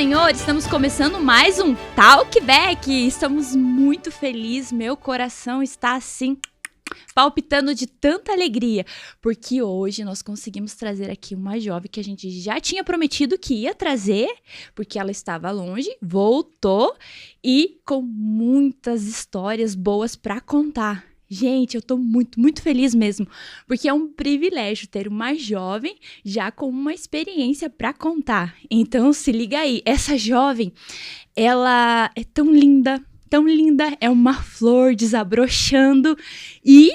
Senhor, estamos começando mais um Talkback. Estamos muito felizes, meu coração está assim palpitando de tanta alegria, porque hoje nós conseguimos trazer aqui uma jovem que a gente já tinha prometido que ia trazer, porque ela estava longe, voltou e com muitas histórias boas para contar. Gente, eu tô muito feliz mesmo, porque é um privilégio ter uma jovem já com uma experiência para contar. Então, se liga aí, essa jovem, ela é tão linda, é uma flor desabrochando e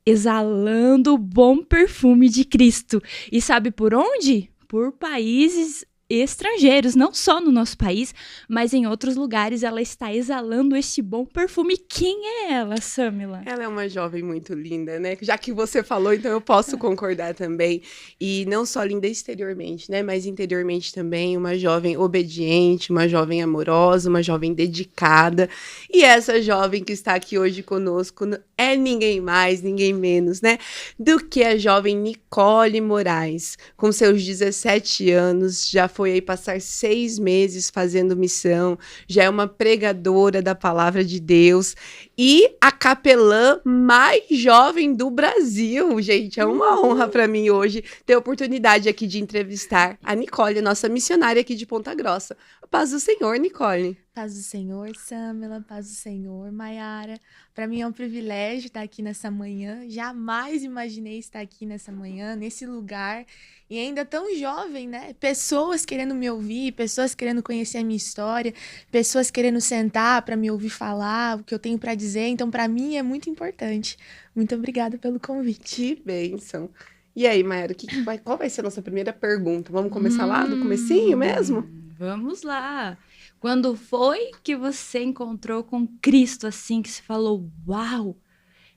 exalando o bom perfume de Cristo. E sabe por onde? Por países estrangeiros, não só no nosso país, mas em outros lugares ela está exalando este bom perfume. Quem é ela, Samila? Ela é uma jovem muito linda, né? Já que você falou, então eu posso concordar também. E não só linda exteriormente, né? Mas interiormente também, uma jovem obediente, uma jovem amorosa, uma jovem dedicada. E essa jovem que está aqui hoje conosco é ninguém mais, ninguém menos, né? Do que a jovem Nicole Moraes. Com seus 17 anos, já foi aí passar 6 meses fazendo missão, já é uma pregadora da palavra de Deus e a capelã mais jovem do Brasil, gente. É uma honra para mim hoje ter a oportunidade aqui de entrevistar a Nicole, nossa missionária aqui de Ponta Grossa. Paz do Senhor, Nicole. Paz do Senhor, Samila, paz do Senhor, Maiara. Para mim é um privilégio estar aqui nessa manhã. Jamais imaginei estar aqui nessa manhã, nesse lugar. E ainda tão jovem, né? Pessoas querendo me ouvir, pessoas querendo conhecer a minha história, pessoas querendo sentar para me ouvir falar o que eu tenho para dizer. Então, para mim é muito importante. Muito obrigada pelo convite. Que bênção. E aí, Maiara, qual vai ser a nossa primeira pergunta? Vamos começar lá do comecinho mesmo? Vamos lá. Quando foi que você encontrou com Cristo assim, que você falou, uau,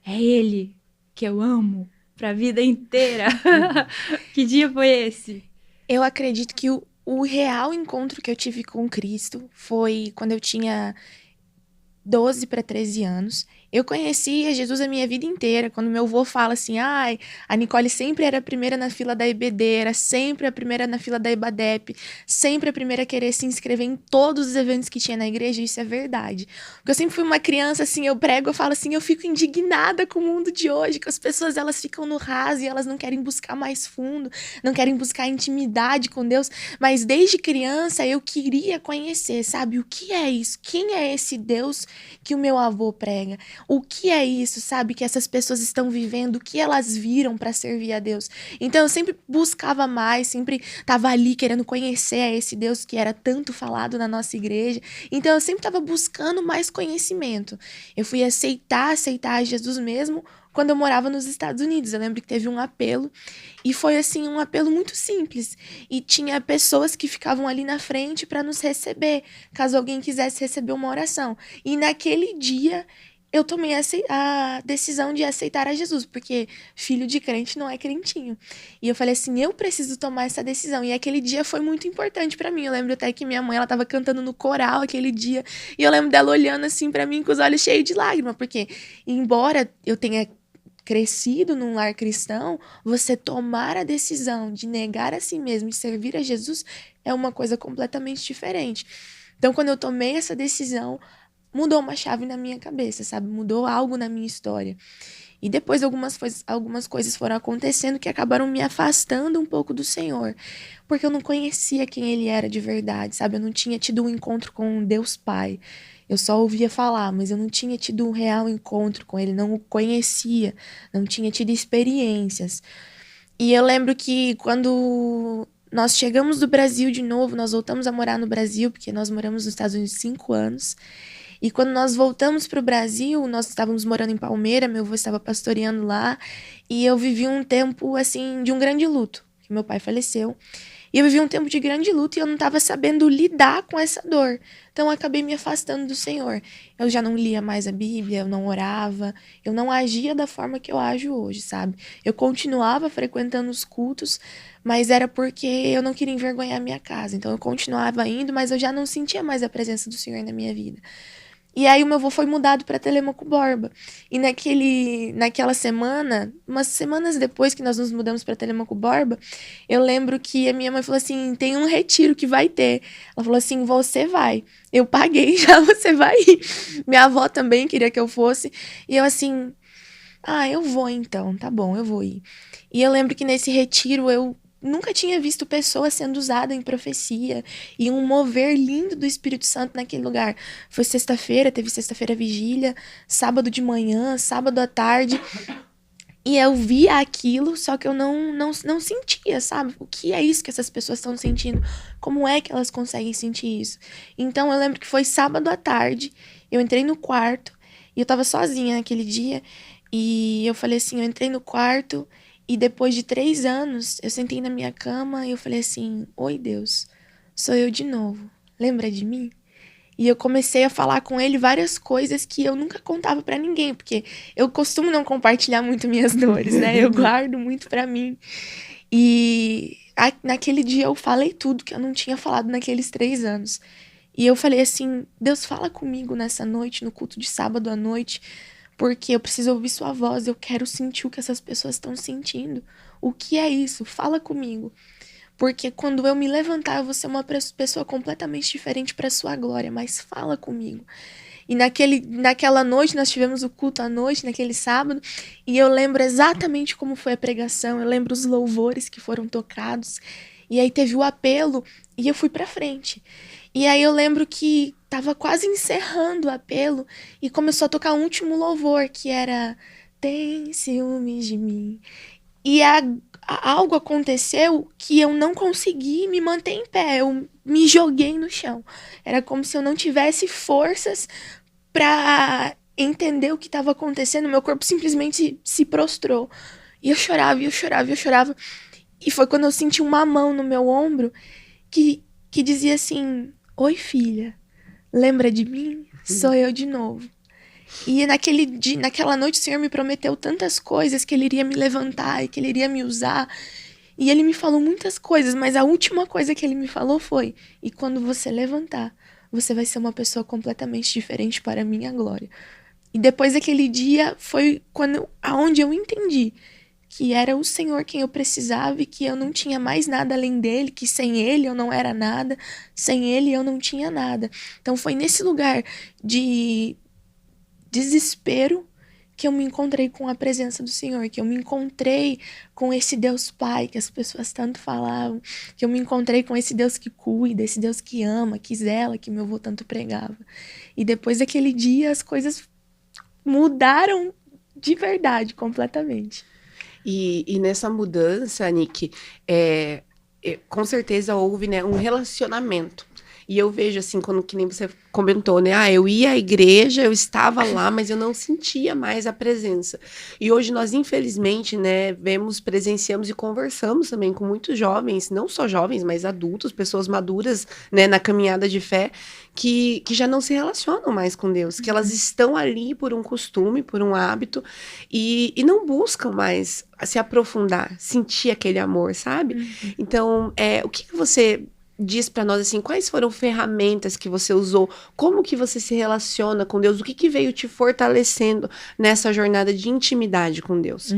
é Ele que eu amo para a vida inteira? Que dia foi esse? Eu acredito que o real encontro que eu tive com Cristo foi quando eu tinha 12 para 13 anos. Eu conhecia Jesus a minha vida inteira. Quando meu avô fala assim, ai, a Nicole sempre era a primeira na fila da EBD, era sempre a primeira na fila da EBADEP, sempre a primeira a querer se inscrever em todos os eventos que tinha na igreja, isso é verdade. Porque eu sempre fui uma criança, assim, eu prego, eu falo assim, eu fico indignada com o mundo de hoje, que as pessoas, elas ficam no raso e elas não querem buscar mais fundo, não querem buscar intimidade com Deus, mas desde criança eu queria conhecer, sabe, o que é isso? Quem é esse Deus que o meu avô prega? O que é isso, sabe, que essas pessoas estão vivendo, o que elas viram para servir a Deus. Então eu sempre buscava mais, sempre estava ali querendo conhecer a esse Deus que era tanto falado na nossa igreja. Então eu sempre estava buscando mais conhecimento. Eu fui aceitar Jesus mesmo quando eu morava nos Estados Unidos. Eu lembro que teve um apelo e foi assim um apelo muito simples. E tinha pessoas que ficavam ali na frente para nos receber, caso alguém quisesse receber uma oração. E naquele dia eu tomei a decisão de aceitar a Jesus, porque filho de crente não é crentinho. E eu falei assim, eu preciso tomar essa decisão. E aquele dia foi muito importante pra mim. Eu lembro até que minha mãe, ela tava cantando no coral aquele dia, e eu lembro dela olhando assim pra mim com os olhos cheios de lágrimas, porque embora eu tenha crescido num lar cristão, você tomar a decisão de negar a si mesmo e servir a Jesus é uma coisa completamente diferente. Então, quando eu tomei essa decisão, mudou uma chave na minha cabeça, sabe? Mudou algo na minha história. E depois algumas coisas foram acontecendo que acabaram me afastando um pouco do Senhor. Porque eu não conhecia quem Ele era de verdade, sabe? Eu não tinha tido um encontro com Deus Pai. Eu só ouvia falar, mas eu não tinha tido um real encontro com Ele, não o conhecia, não tinha tido experiências. E eu lembro que quando nós chegamos do Brasil de novo, nós voltamos a morar no Brasil, porque nós moramos nos Estados Unidos 5 anos. E quando nós voltamos para o Brasil, nós estávamos morando em Palmeira, meu avô estava pastoreando lá, e eu vivi um tempo, assim, de um grande luto, que meu pai faleceu. E eu vivi um tempo de grande luto e eu não estava sabendo lidar com essa dor. Então eu acabei me afastando do Senhor. Eu já não lia mais a Bíblia, eu não orava, eu não agia da forma que eu ajo hoje, sabe? Eu continuava frequentando os cultos, mas era porque eu não queria envergonhar a minha casa. Então eu continuava indo, mas eu já não sentia mais a presença do Senhor na minha vida. E aí o meu avô foi mudado para Telêmaco Borba. E naquela semana, umas semanas depois que nós nos mudamos para Telêmaco Borba, eu lembro que a minha mãe falou assim, tem um retiro que vai ter. Ela falou assim, você vai. Eu paguei já, você vai ir. Minha avó também queria que eu fosse. E eu assim, eu vou então, tá bom, eu vou ir. E eu lembro que nesse retiro eu nunca tinha visto pessoas sendo usadas em profecia e um mover lindo do Espírito Santo naquele lugar. Foi sexta-feira, teve sexta-feira vigília, sábado de manhã, sábado à tarde. E eu via aquilo, só que eu não sentia, sabe? O que é isso que essas pessoas estão sentindo? Como é que elas conseguem sentir isso? Então eu lembro que foi sábado à tarde, eu entrei no quarto e eu tava sozinha naquele dia. E eu falei assim, eu entrei no quarto e depois de 3 anos, eu sentei na minha cama e eu falei assim, oi Deus, sou eu de novo, lembra de mim? E eu comecei a falar com ele várias coisas que eu nunca contava pra ninguém, porque eu costumo não compartilhar muito minhas dores, né? Eu guardo muito pra mim. E naquele dia eu falei tudo que eu não tinha falado naqueles 3 anos. E eu falei assim, Deus, fala comigo nessa noite, no culto de sábado à noite, porque eu preciso ouvir sua voz, eu quero sentir o que essas pessoas estão sentindo. O que é isso? Fala comigo. Porque quando eu me levantar, eu vou ser uma pessoa completamente diferente para sua glória, mas fala comigo. E naquela noite, nós tivemos o culto à noite, naquele sábado, e eu lembro exatamente como foi a pregação, eu lembro os louvores que foram tocados, e aí teve o apelo, e eu fui para frente. E aí eu lembro que tava quase encerrando o apelo e começou a tocar o último louvor, que era Tem ciúmes de mim. E algo aconteceu que eu não consegui me manter em pé, eu me joguei no chão. Era como se eu não tivesse forças para entender o que estava acontecendo, meu corpo simplesmente se prostrou. E eu chorava, e eu chorava, e eu chorava. E foi quando eu senti uma mão no meu ombro que dizia assim, oi filha, lembra de mim? Sou eu de novo. E naquela noite o Senhor me prometeu tantas coisas, que Ele iria me levantar e que Ele iria me usar. E Ele me falou muitas coisas, mas a última coisa que Ele me falou foi, e quando você levantar, você vai ser uma pessoa completamente diferente para a minha glória. E depois daquele dia foi aonde eu entendi que era o Senhor quem eu precisava e que eu não tinha mais nada além dele, que sem ele eu não era nada, sem ele eu não tinha nada. Então foi nesse lugar de desespero que eu me encontrei com a presença do Senhor, que eu me encontrei com esse Deus Pai que as pessoas tanto falavam, que eu me encontrei com esse Deus que cuida, esse Deus que ama, que zela, que meu avô tanto pregava. E depois daquele dia as coisas mudaram de verdade, completamente. E nessa mudança, Nick, com certeza houve, né, um relacionamento. E eu vejo assim, que nem você comentou, né? Eu ia à igreja, eu estava lá, mas eu não sentia mais a presença. E hoje nós, infelizmente, né, presenciamos e conversamos também com muitos jovens, não só jovens, mas adultos, pessoas maduras, né, na caminhada de fé, que já não se relacionam mais com Deus, que elas estão ali por um costume, por um hábito, e não buscam mais se aprofundar, sentir aquele amor, sabe? Então, o que você diz para nós, assim, quais foram ferramentas que você usou, como que você se relaciona com Deus, o que veio te fortalecendo nessa jornada de intimidade com Deus?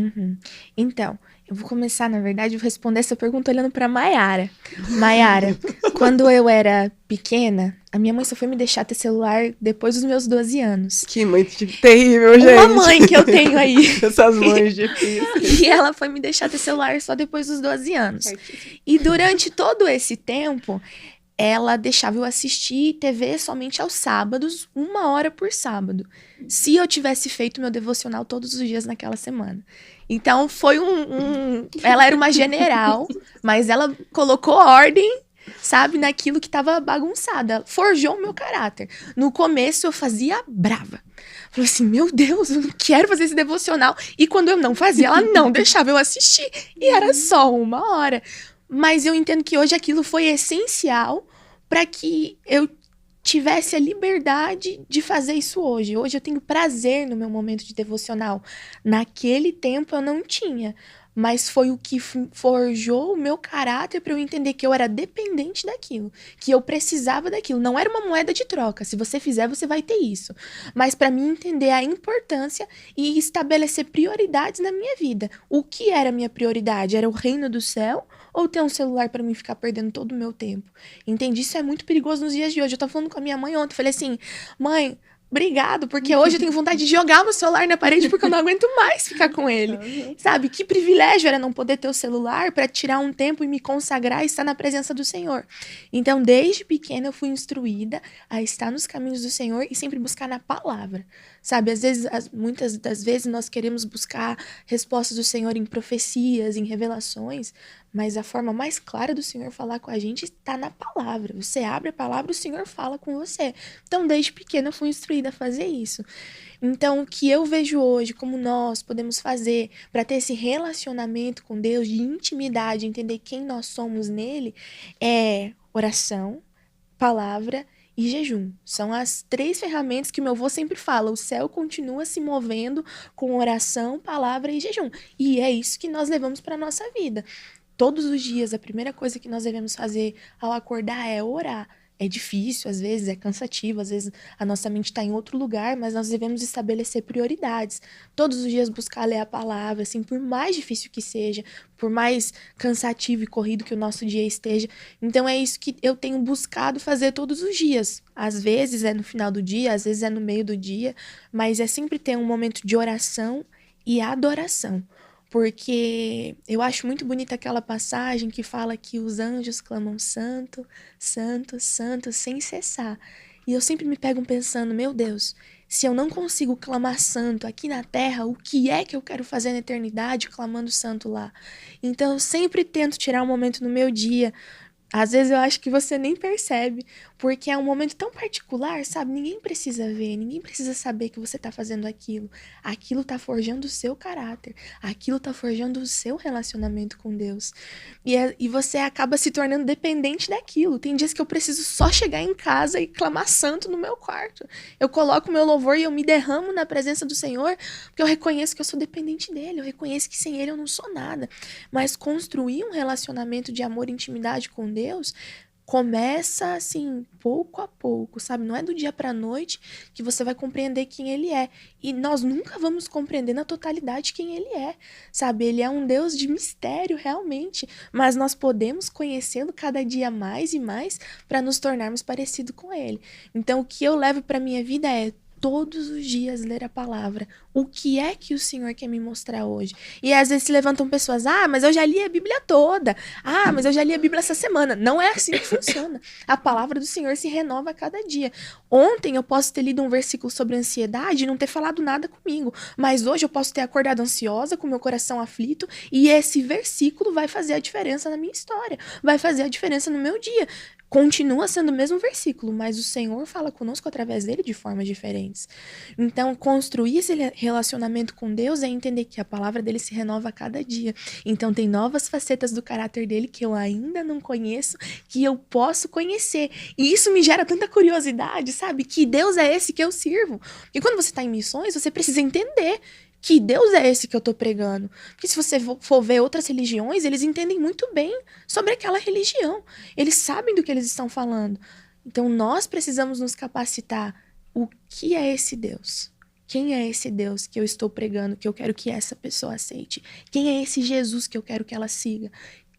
Então, eu vou começar, na verdade, vou responder essa pergunta olhando para Maiara. Maiara, quando eu era pequena, a minha mãe só foi me deixar ter celular depois dos meus 12 anos. Que mãe terrível, gente. Uma mãe que eu tenho aí. Essas mães difíceis. E ela foi me deixar ter celular só depois dos 12 anos. E durante todo esse tempo, ela deixava eu assistir TV somente aos sábados, 1 hora por sábado. Se eu tivesse feito meu devocional todos os dias naquela semana. Então, foi ela era uma general, mas ela colocou ordem, sabe, naquilo que estava bagunçado. Ela forjou o meu caráter. No começo, eu fazia brava. Falei assim, meu Deus, eu não quero fazer esse devocional. E quando eu não fazia, ela não deixava eu assistir. E era só 1 hora. Mas eu entendo que hoje aquilo foi essencial para que eu tivesse a liberdade de fazer isso hoje. Hoje eu tenho prazer no meu momento de devocional. Naquele tempo eu não tinha. mas foi o que forjou o meu caráter para eu entender que eu era dependente daquilo, que eu precisava daquilo. Não era uma moeda de troca. Se você fizer, você vai ter isso. Mas para mim entender a importância e estabelecer prioridades na minha vida. O que era a minha prioridade? Era o reino do céu ou ter um celular para mim ficar perdendo todo o meu tempo? Entendi, isso é muito perigoso nos dias de hoje. Eu tava falando com a minha mãe ontem, falei assim, mãe, obrigado, porque hoje eu tenho vontade de jogar meu celular na parede porque eu não aguento mais ficar com ele. Sabe, que privilégio era não poder ter o celular para tirar um tempo e me consagrar e estar na presença do Senhor. Então, desde pequena eu fui instruída a estar nos caminhos do Senhor e sempre buscar na palavra. Sabe, às vezes, muitas das vezes nós queremos buscar respostas do Senhor em profecias, em revelações, mas a forma mais clara do Senhor falar com a gente está na palavra. Você abre a palavra, o Senhor fala com você. Então, desde pequena eu fui instruída a fazer isso. Então, o que eu vejo hoje, como nós podemos fazer para ter esse relacionamento com Deus, de intimidade, entender quem nós somos nele, é oração, palavra e jejum. São as 3 ferramentas que meu avô sempre fala. O céu continua se movendo com oração, palavra e jejum. E é isso que nós levamos para a nossa vida. Todos os dias, a primeira coisa que nós devemos fazer ao acordar é orar. É difícil, às vezes, é cansativo, às vezes a nossa mente está em outro lugar, mas nós devemos estabelecer prioridades. Todos os dias buscar ler a palavra, assim, por mais difícil que seja, por mais cansativo e corrido que o nosso dia esteja. Então é isso que eu tenho buscado fazer todos os dias. Às vezes é no final do dia, às vezes é no meio do dia, mas é sempre ter um momento de oração e adoração. Porque eu acho muito bonita aquela passagem que fala que os anjos clamam santo, santo, santo, sem cessar. E eu sempre me pego pensando, meu Deus, se eu não consigo clamar santo aqui na terra, o que é que eu quero fazer na eternidade clamando santo lá? Então eu sempre tento tirar um momento no meu dia. Às vezes eu acho que você nem percebe, porque é um momento tão particular, sabe? Ninguém precisa ver, ninguém precisa saber que você tá fazendo aquilo. Aquilo tá forjando o seu caráter, aquilo tá forjando o seu relacionamento com Deus. E você acaba se tornando dependente daquilo. Tem dias que eu preciso só chegar em casa e clamar santo no meu quarto. Eu coloco o meu louvor e eu me derramo na presença do Senhor, porque eu reconheço que eu sou dependente dele, eu reconheço que sem ele eu não sou nada. Mas construir um relacionamento de amor e intimidade com Deus começa assim, pouco a pouco, sabe? Não é do dia pra noite que você vai compreender quem ele é. E nós nunca vamos compreender na totalidade quem ele é, sabe? Ele é um Deus de mistério, realmente. Mas nós podemos conhecê-lo cada dia mais e mais para nos tornarmos parecidos com ele. Então, o que eu levo pra minha vida é todos os dias ler a palavra. O que é que o Senhor quer me mostrar hoje? E às vezes se levantam pessoas, mas eu já li a Bíblia toda. Mas eu já li a Bíblia essa semana. Não é assim que funciona. A palavra do Senhor se renova a cada dia. Ontem eu posso ter lido um versículo sobre ansiedade e não ter falado nada comigo. Mas hoje eu posso ter acordado ansiosa, com meu coração aflito, e esse versículo vai fazer a diferença na minha história. Vai fazer a diferença no meu dia. Continua sendo o mesmo versículo, mas o Senhor fala conosco através dele de formas diferentes. Então, construir esse relacionamento com Deus é entender que a palavra dele se renova a cada dia. Então, tem novas facetas do caráter dele que eu ainda não conheço, que eu posso conhecer. E isso me gera tanta curiosidade, sabe? Que Deus é esse que eu sirvo. Porque quando você está em missões, você precisa entender que Deus é esse que eu tô pregando. Porque se você for ver outras religiões, eles entendem muito bem sobre aquela religião. Eles sabem do que eles estão falando. Então, nós precisamos nos capacitar. O que é esse Deus? Quem é esse Deus que eu estou pregando, que eu quero que essa pessoa aceite? Quem é esse Jesus que eu quero que ela siga?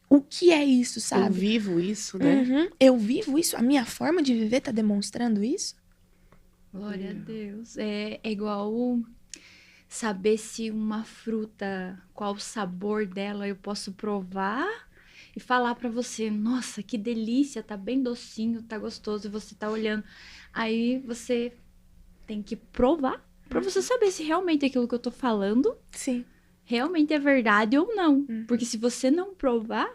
O que é isso, sabe? Eu vivo isso, né? Eu vivo isso. A minha forma de viver tá demonstrando isso? Glória a Deus. É igual saber se uma fruta, qual o sabor dela eu posso provar e falar pra você, nossa, que delícia, tá bem docinho, tá gostoso, e você tá olhando. Aí você tem que provar pra você saber se realmente aquilo que eu tô falando Sim. realmente é verdade ou não. Porque se você não provar,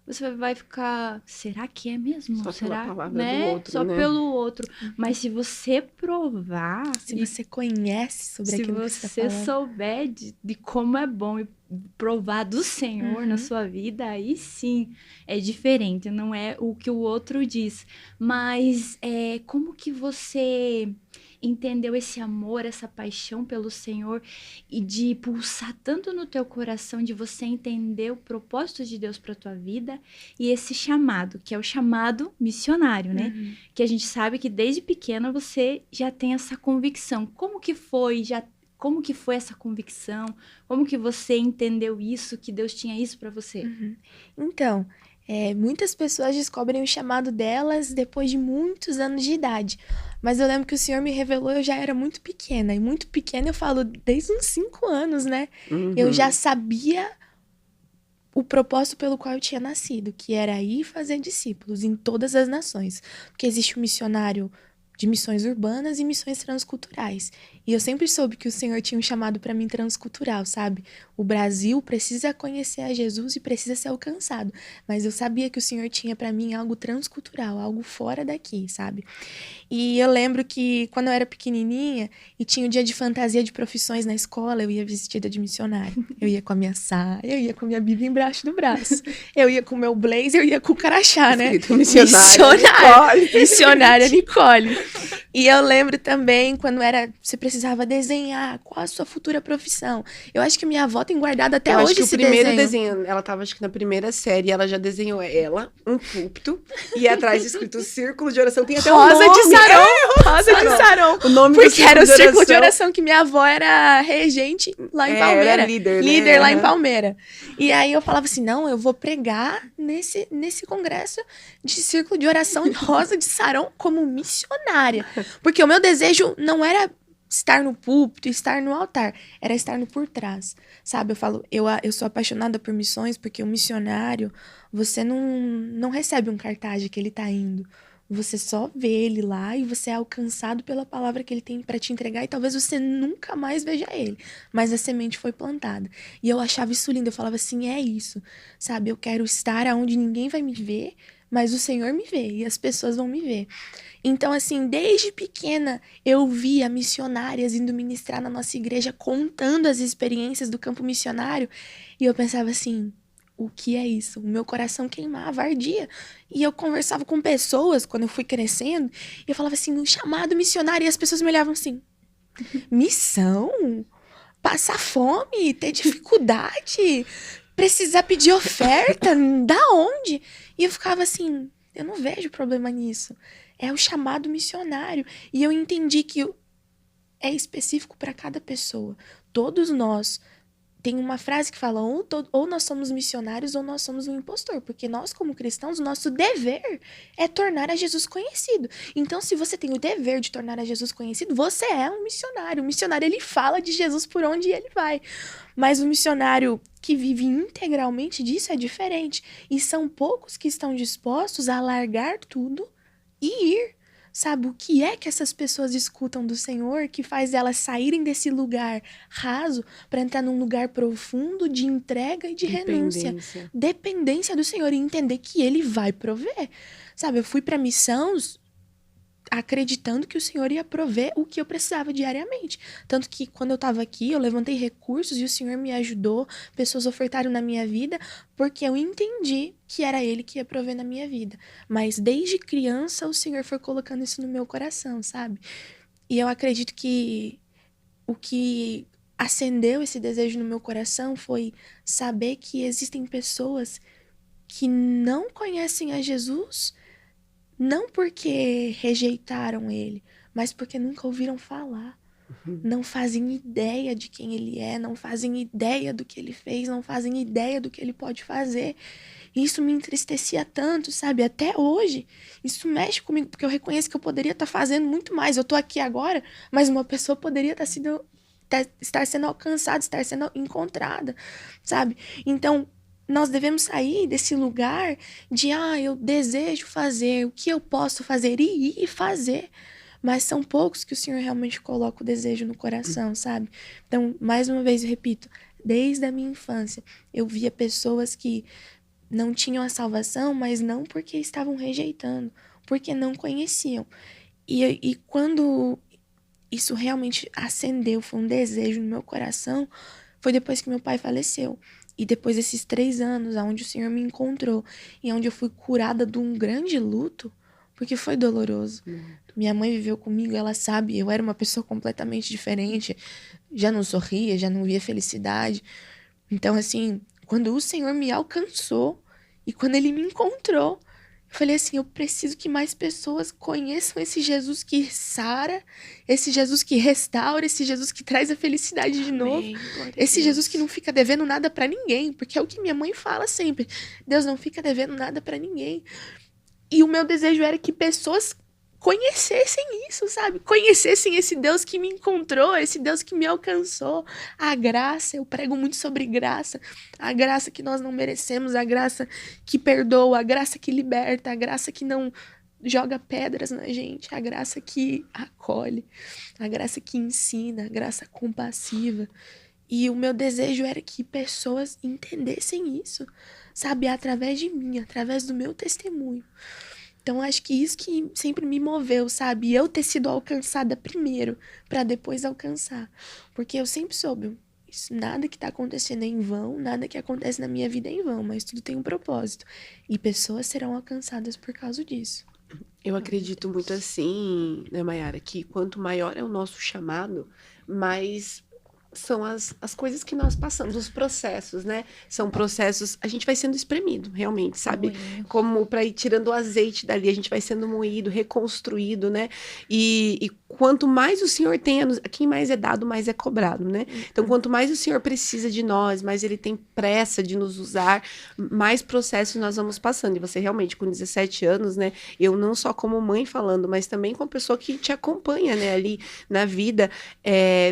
você vai ficar, será que é mesmo? Só será, pela palavra né? do outro, Só né? pelo outro. Mas se você provar, Se você conhece sobre aquilo que você se tá você falando. souber de como é bom e provar do Senhor na sua vida, aí sim é diferente, não é o que o outro diz. Mas como que você entendeu esse amor, essa paixão pelo Senhor e de pulsar tanto no teu coração, de você entender o propósito de Deus para tua vida e esse chamado, que é o chamado missionário, né? Que a gente sabe que desde pequena você já tem essa convicção. Como que foi essa convicção? Como que você entendeu isso, que Deus tinha isso para você? Então, muitas pessoas descobrem o chamado delas depois de muitos anos de idade. Mas eu lembro que o Senhor me revelou, eu já era muito pequena. E muito pequena eu falo desde uns 5 anos, né? Eu já sabia o propósito pelo qual eu tinha nascido, que era ir fazer discípulos em todas as nações. Porque existe um missionário de missões urbanas e missões transculturais. E eu sempre soube que o Senhor tinha um chamado para mim transcultural, sabe? O Brasil precisa conhecer a Jesus e precisa ser alcançado. Mas eu sabia que o Senhor tinha para mim algo transcultural, algo fora daqui, sabe? E eu lembro que quando eu era pequenininha e tinha o dia de fantasia de profissões na escola, eu ia vestida de missionária. Eu ia com a minha saia, eu ia com a minha Bíblia embaixo do braço. Eu ia com o meu blazer, eu ia com o crachá, né? Missionária Nicole. E eu lembro também quando você precisava desenhar qual a sua futura profissão. Eu acho que minha avó tem guardado até hoje esse desenho. Eu acho que o primeiro desenho, ela tava acho que na primeira série, ela já desenhou um púlpito e atrás escrito Círculo de Oração. Tem até Rosa um nome. de Sarão. Rosa de Sarão. O nome porque era o Círculo de Oração que minha avó era regente lá em Palmeira. Era líder, né? Líder lá em Palmeira. E aí eu falava assim, não, eu vou pregar nesse congresso de Círculo de Oração Rosa de Sarão como missionária. Porque o meu desejo não era estar no púlpito, estar no altar, era estar no por trás, sabe? Eu falo, eu sou apaixonada por missões porque o missionário, você não recebe um cartaz de que ele tá indo. Você só vê ele lá e você é alcançado pela palavra que ele tem para te entregar e talvez você nunca mais veja ele. Mas a semente foi plantada. E eu achava isso lindo, eu falava assim, é isso, sabe? Eu quero estar onde ninguém vai me ver, mas o Senhor me vê e as pessoas vão me ver. Então, assim, desde pequena, eu via missionárias indo ministrar na nossa igreja, contando as experiências do campo missionário. E eu pensava assim, o que é isso? O meu coração queimava, ardia. E eu conversava com pessoas, quando eu fui crescendo, e eu falava assim, um chamado missionário. E as pessoas me olhavam assim, missão? Passar fome? Ter dificuldade? Precisar pedir oferta? Da onde? E eu ficava assim, eu não vejo problema nisso. É o chamado missionário. E eu entendi que é específico para cada pessoa. Todos nós. Tem uma frase que fala, ou nós somos missionários ou nós somos um impostor. Porque nós, como cristãos, o nosso dever é tornar a Jesus conhecido. Então, se você tem o dever de tornar a Jesus conhecido, você é um missionário. O missionário, ele fala de Jesus por onde ele vai. Mas o missionário que vive integralmente disso é diferente. E são poucos que estão dispostos a largar tudo e ir. Sabe, o que é que essas pessoas escutam do Senhor que faz elas saírem desse lugar raso para entrar num lugar profundo de entrega e de renúncia. Dependência do Senhor e entender que Ele vai prover. Sabe, eu fui para missões acreditando que o Senhor ia prover o que eu precisava diariamente. Tanto que quando eu estava aqui, eu levantei recursos e o Senhor me ajudou, pessoas ofertaram na minha vida, porque eu entendi que era Ele que ia prover na minha vida. Mas desde criança o Senhor foi colocando isso no meu coração, sabe? E eu acredito que o que acendeu esse desejo no meu coração foi saber que existem pessoas que não conhecem a Jesus, não porque rejeitaram ele, mas porque nunca ouviram falar. Não fazem ideia de quem ele é, não fazem ideia do que ele fez, não fazem ideia do que ele pode fazer. E isso me entristecia tanto, sabe? Até hoje, isso mexe comigo, porque eu reconheço que eu poderia estar fazendo muito mais. Eu tô aqui agora, mas uma pessoa poderia estar sendo alcançada, estar sendo encontrada, sabe? Então, nós devemos sair desse lugar de, eu desejo fazer, o que eu posso fazer e ir fazer. Mas são poucos que o Senhor realmente coloca o desejo no coração, sabe? Então, mais uma vez, eu repito, desde a minha infância, eu via pessoas que não tinham a salvação, mas não porque estavam rejeitando, porque não conheciam. E quando isso realmente acendeu, foi um desejo no meu coração, foi depois que meu pai faleceu. E depois desses 3 anos, onde o Senhor me encontrou, e onde eu fui curada de um grande luto, porque foi doloroso. Minha mãe viveu comigo, ela sabe, eu era uma pessoa completamente diferente, já não sorria, já não via felicidade. Então, assim, quando o Senhor me alcançou e quando Ele me encontrou, eu falei assim, eu preciso que mais pessoas conheçam esse Jesus que sara, esse Jesus que restaura, esse Jesus que traz a felicidade de novo, esse Jesus que não fica devendo nada pra ninguém, porque é o que minha mãe fala sempre, Deus não fica devendo nada pra ninguém. E o meu desejo era que pessoas conhecessem isso, sabe? Conhecessem esse Deus que me encontrou, esse Deus que me alcançou. A graça, eu prego muito sobre graça. A graça que nós não merecemos, a graça que perdoa, a graça que liberta, a graça que não joga pedras na gente, a graça que acolhe, a graça que ensina, a graça compassiva. E o meu desejo era que pessoas entendessem isso, sabe? Através de mim, através do meu testemunho. Então, acho que isso que sempre me moveu, sabe? Eu ter sido alcançada primeiro, para depois alcançar. Porque eu sempre soube, isso, nada que tá acontecendo é em vão, nada que acontece na minha vida é em vão, mas tudo tem um propósito. E pessoas serão alcançadas por causa disso. Eu acredito muito assim, né, Mayara, que quanto maior é o nosso chamado, mais são as coisas que nós passamos, os processos, né? São processos, a gente vai sendo espremido, realmente, sabe? Como para ir tirando o azeite dali, a gente vai sendo moído, reconstruído, né? E quanto mais o Senhor tem, quem mais é dado, mais é cobrado, né? Então, quanto mais o Senhor precisa de nós, mais Ele tem pressa de nos usar, mais processos nós vamos passando. E você realmente, com 17 anos, né? Eu não só como mãe falando, mas também como pessoa que te acompanha, né? Ali na vida,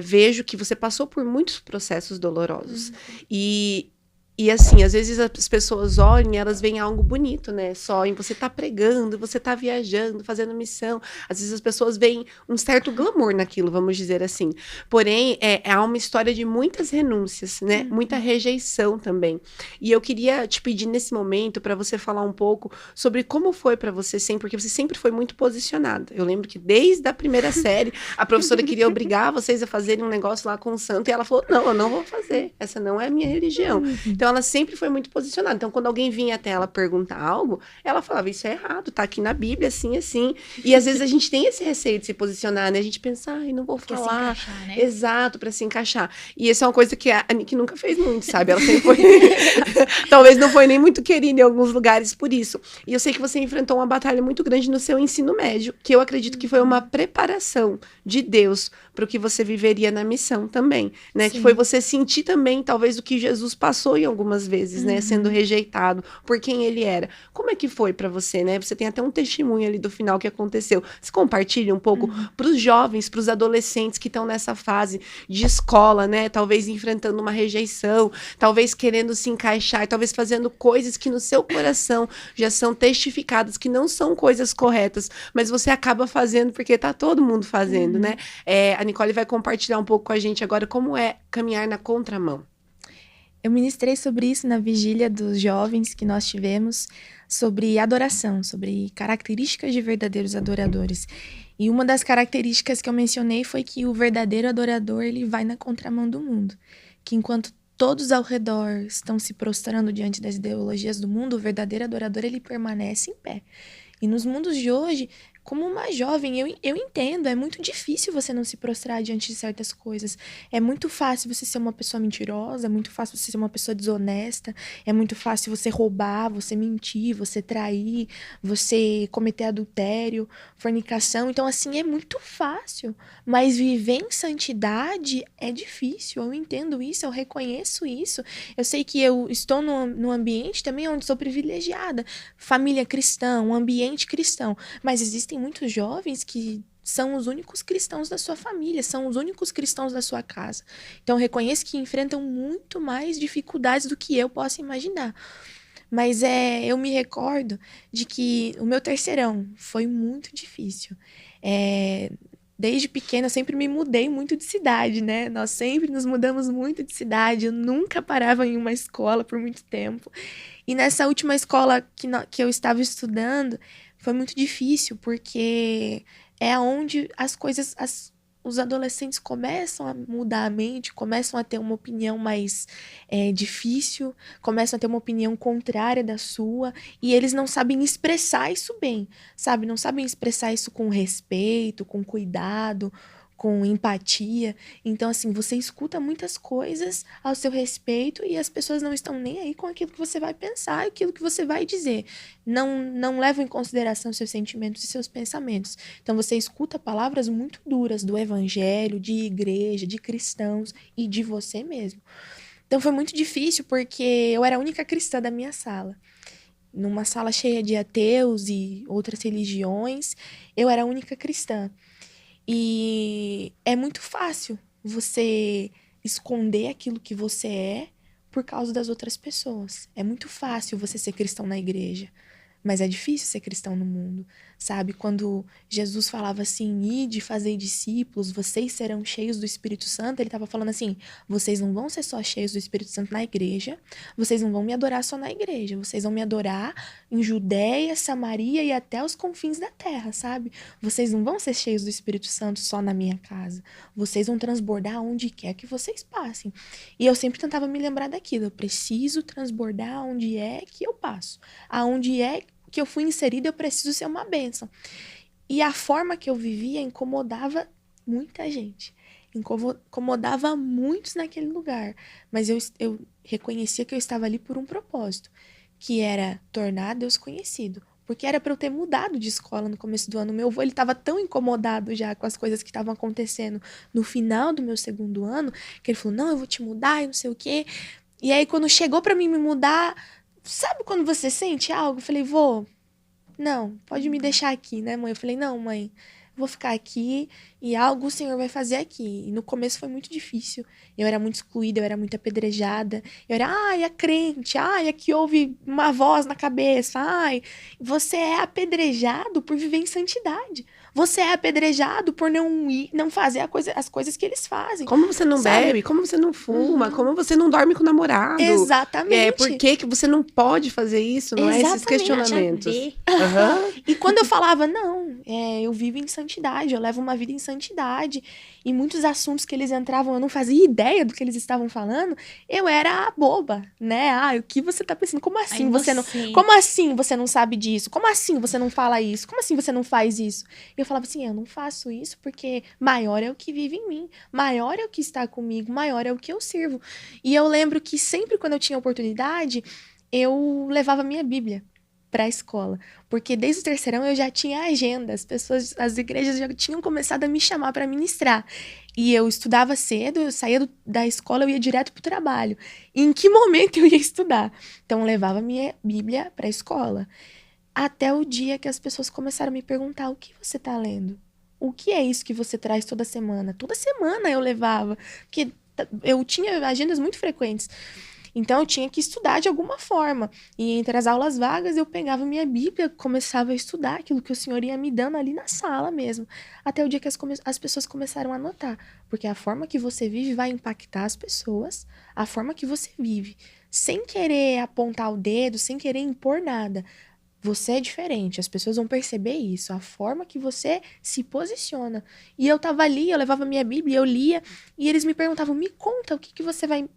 vejo que você passou por muitos processos dolorosos. E assim, às vezes as pessoas olham e elas veem algo bonito, né? Só em você tá pregando, você tá viajando, fazendo missão. Às vezes as pessoas veem um certo glamour naquilo, vamos dizer assim. Porém, há uma história de muitas renúncias, né? Muita rejeição também. E eu queria te pedir nesse momento para você falar um pouco sobre como foi para você sempre, porque você sempre foi muito posicionada. Eu lembro que desde a primeira série, a professora queria obrigar vocês a fazerem um negócio lá com o santo, e ela falou, não, eu não vou fazer. Essa não é a minha religião. Então, ela sempre foi muito posicionada. Então, quando alguém vinha até ela perguntar algo, ela falava, isso é errado, tá aqui na Bíblia, assim, assim. E às vezes a gente tem esse receio de se posicionar, né? A gente pensa, ai, não vou falar. Se encaixar, né? Exato, pra se encaixar. E isso é uma coisa que a Nick nunca fez muito, sabe? Ela sempre foi... Talvez não foi nem muito querida em alguns lugares por isso. E eu sei que você enfrentou uma batalha muito grande no seu ensino médio, que eu acredito que foi uma preparação de Deus para o que você viveria na missão também, né? Sim. Que foi você sentir também, talvez, o que Jesus passou em algumas vezes, né? Sendo rejeitado por quem ele era. Como é que foi para você, né? Você tem até um testemunho ali do final que aconteceu. Você compartilha um pouco para os jovens, para os adolescentes que estão nessa fase de escola, né? Talvez enfrentando uma rejeição, talvez querendo se encaixar, talvez fazendo coisas que no seu coração já são testificadas, que não são coisas corretas, mas você acaba fazendo porque tá todo mundo fazendo, né? A Nicole vai compartilhar um pouco com a gente agora como é caminhar na contramão. Eu ministrei sobre isso na vigília dos jovens que nós tivemos, sobre adoração, sobre características de verdadeiros adoradores. E uma das características que eu mencionei foi que o verdadeiro adorador, ele vai na contramão do mundo. Que enquanto todos ao redor estão se prostrando diante das ideologias do mundo, o verdadeiro adorador, ele permanece em pé. E nos mundos de hoje, como uma jovem, eu entendo, é muito difícil você não se prostrar diante de certas coisas. É muito fácil você ser uma pessoa mentirosa, é muito fácil você ser uma pessoa desonesta, é muito fácil você roubar, você mentir, você trair, você cometer adultério, fornicação. Então, assim, é muito fácil. Mas viver em santidade é difícil, eu entendo isso, eu reconheço isso. Eu sei que eu estou num ambiente também onde sou privilegiada. Família cristã, um ambiente cristão. Mas existem muitos jovens que são os únicos cristãos da sua família, são os únicos cristãos da sua casa. Então, eu reconheço que enfrentam muito mais dificuldades do que eu posso imaginar. Mas eu me recordo de que o meu terceirão foi muito difícil. Desde pequena, eu sempre me mudei muito de cidade, né? Nós sempre nos mudamos muito de cidade. Eu nunca parava em uma escola por muito tempo. E nessa última escola que eu estava estudando, foi muito difícil, porque é onde as coisas, os adolescentes começam a mudar a mente, começam a ter uma opinião mais difícil, começam a ter uma opinião contrária da sua, e eles não sabem expressar isso bem, sabe? Não sabem expressar isso com respeito, com cuidado, com empatia. Então, assim, você escuta muitas coisas ao seu respeito e as pessoas não estão nem aí com aquilo que você vai pensar, aquilo que você vai dizer. Não levam em consideração seus sentimentos e seus pensamentos. Então, você escuta palavras muito duras do evangelho, de igreja, de cristãos e de você mesmo. Então, foi muito difícil porque eu era a única cristã da minha sala. Numa sala cheia de ateus e outras religiões, eu era a única cristã. E é muito fácil você esconder aquilo que você é por causa das outras pessoas. É muito fácil você ser cristão na igreja, mas é difícil ser cristão no mundo, sabe? Quando Jesus falava assim, ide, fazei discípulos, vocês serão cheios do Espírito Santo, ele estava falando assim, vocês não vão ser só cheios do Espírito Santo na igreja, vocês não vão me adorar só na igreja, vocês vão me adorar em Judéia, Samaria e até os confins da terra, sabe? Vocês não vão ser cheios do Espírito Santo só na minha casa, vocês vão transbordar onde quer que vocês passem. E eu sempre tentava me lembrar daquilo, eu preciso transbordar onde é que eu passo, aonde é que eu fui inserida, eu preciso ser uma bênção. E a forma que eu vivia incomodava muita gente. Incomodava muitos naquele lugar. Mas eu reconhecia que eu estava ali por um propósito, que era tornar Deus conhecido. Porque era para eu ter mudado de escola no começo do ano. Meu avô, ele estava tão incomodado já com as coisas que estavam acontecendo no final do meu segundo ano, que ele falou, não, eu vou te mudar e não sei o quê. E aí, quando chegou para mim me mudar, sabe quando você sente algo? Eu falei, vô, não, pode me deixar aqui, né, mãe? Eu falei, não, mãe, eu vou ficar aqui e algo o Senhor vai fazer aqui. E no começo foi muito difícil. Eu era muito excluída, eu era muito apedrejada. Eu era, ai, a crente, ai, a que ouve uma voz na cabeça, ai. Você é apedrejado por viver em santidade. Você é apedrejado por não fazer as coisas que eles fazem. Como você não sabe? bebe, como você não fuma, como você não dorme com o namorado. Exatamente. Por que você não pode fazer isso? Não é esses questionamentos. Uhum. E quando eu falava, não, eu vivo em santidade, eu levo uma vida em santidade, e muitos assuntos que eles entravam, eu não fazia ideia do que eles estavam falando, eu era a boba, né? Ah, o que você tá pensando? Como assim Como assim você não sabe disso? Como assim você não fala isso? Como assim você não faz isso? E eu falava assim, eu não faço isso porque maior é o que vive em mim, maior é o que está comigo, maior é o que eu sirvo. E eu lembro que sempre quando eu tinha oportunidade, eu levava minha Bíblia para a escola, porque desde o terceirão eu já tinha agenda, as igrejas já tinham começado a me chamar para ministrar, e eu estudava cedo, eu saía da escola, eu ia direto pro trabalho, e em que momento eu ia estudar? Então eu levava minha Bíblia para a escola, até o dia que as pessoas começaram a me perguntar, o que você tá lendo? O que é isso que você traz toda semana? Toda semana eu levava, porque eu tinha agendas muito frequentes. Então, eu tinha que estudar de alguma forma. E entre as aulas vagas, eu pegava minha Bíblia, começava a estudar aquilo que o Senhor ia me dando ali na sala mesmo. Até o dia que as pessoas começaram a notar. Porque a forma que você vive vai impactar as pessoas, a forma que você vive. Sem querer apontar o dedo, sem querer impor nada. Você é diferente, as pessoas vão perceber isso, a forma que você se posiciona. E eu tava ali, eu levava minha Bíblia, eu lia, e eles me perguntavam, me conta, o que você vai